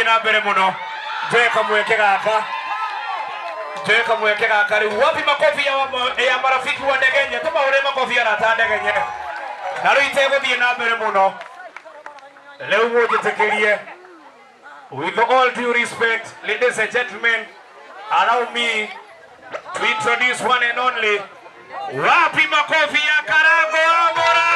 na mbere muno Jeka mweke gaka wapi makofi ya marafiki wa Ndegenye kama ule makofi ya rata Ndegenye na rĩu itegũthiĩ na mbere muno rĩu mũnjĩtĩkĩrie with all due respect ladies and gentlemen allow me to introduce one and only wapi makofi ya Karango Amora.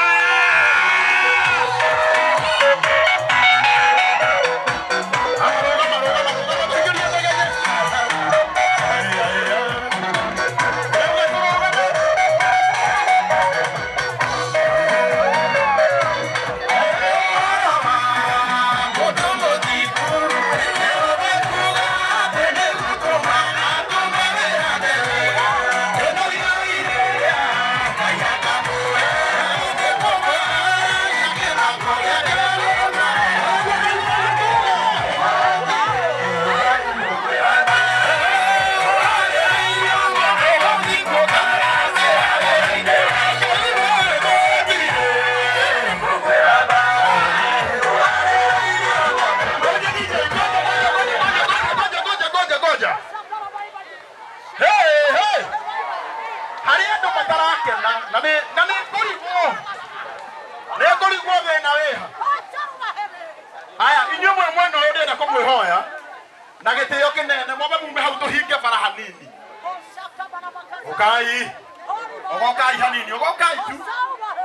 Ogokai hanini ogokai tu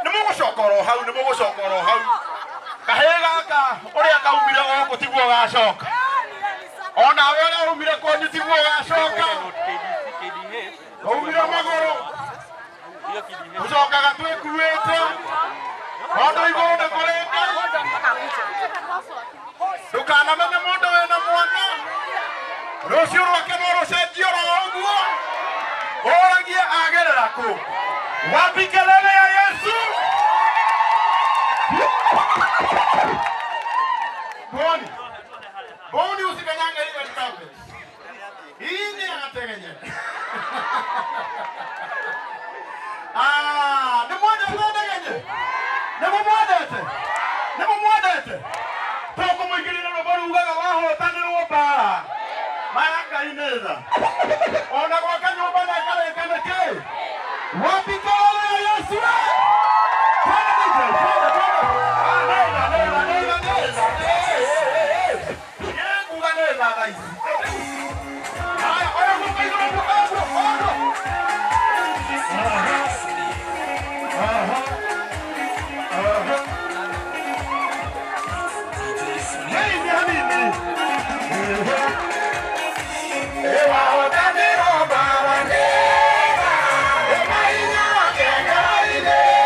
nimugocokoro hau kahega ka uria kaumire goko tiguo gacoka ona we ora umire kwanyu tiguo gacoka umire magoro ucokaga twikuite ondo iguru ni kureka ndukanamene mundu wena mwana rucio rwake no rucenjio ro uguo oragia agerera ku wapi kelele ya Yesu boni usikanyanga ile litabe ini anategenye ni mwadete toko mwingine no bari ugaga waho taniro bara mayanga ineza ona kwa kanyumba na kale kaneke wapi kelele ya Yesu Hey,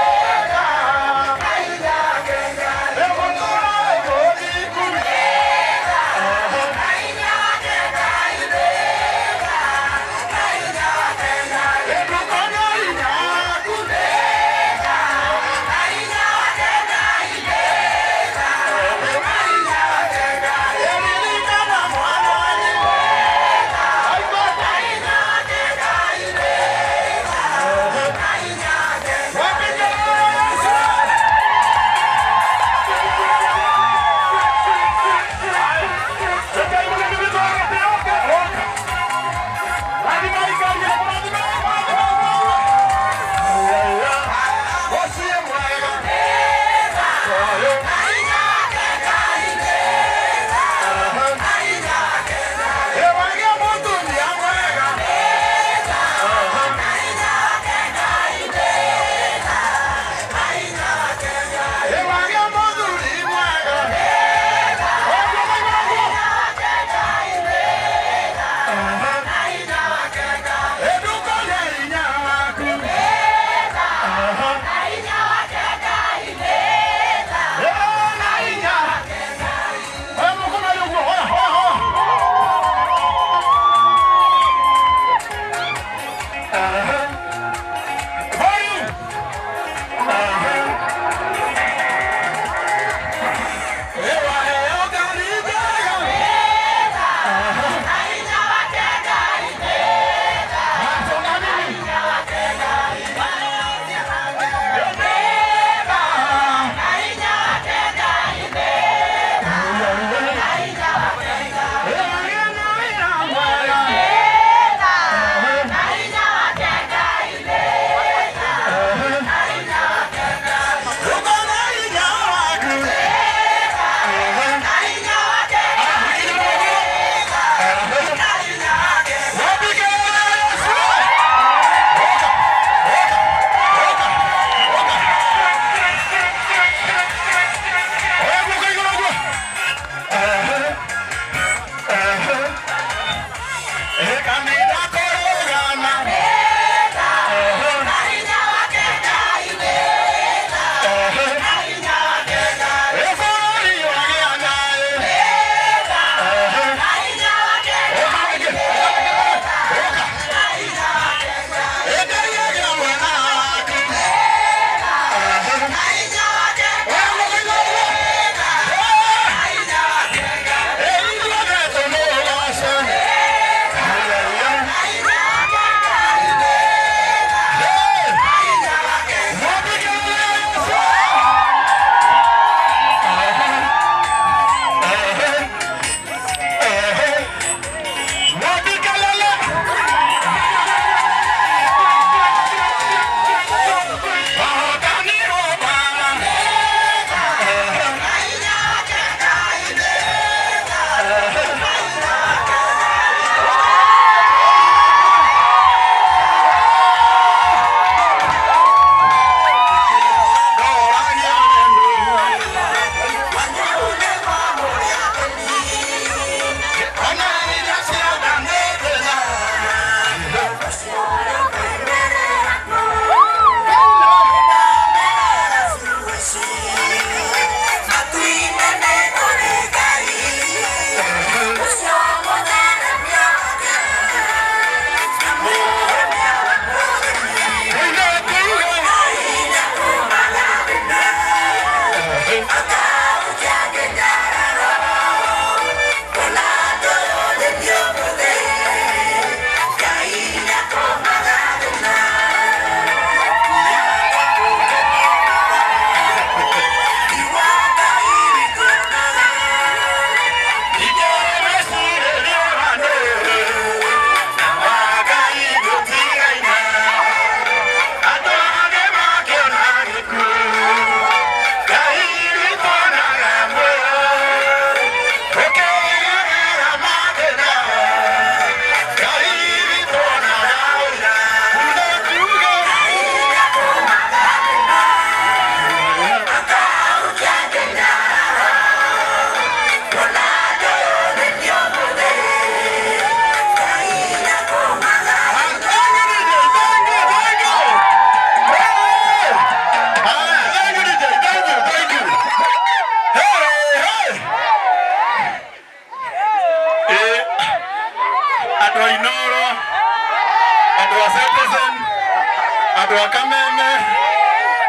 andå a kameme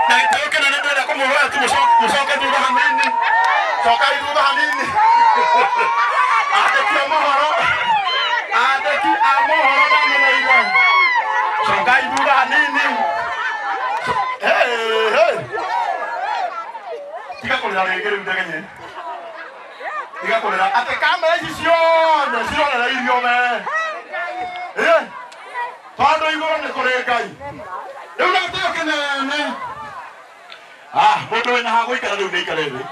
na gä tä kä nene ndärenda kå må hoya tu må coke thutha hanini cokai thutha hanini andäki a mohoro ndameneire cokai thutha hanini tiga kå rä ra rä ngä rä u ndegenye tiga kå rä ra atä kamera ici ciothe cironereirio we tondå igå rå nä kå rä Ngai rä u na gä tä o kä nene må ndå wä na ha gå ikara rä u nä ikare thä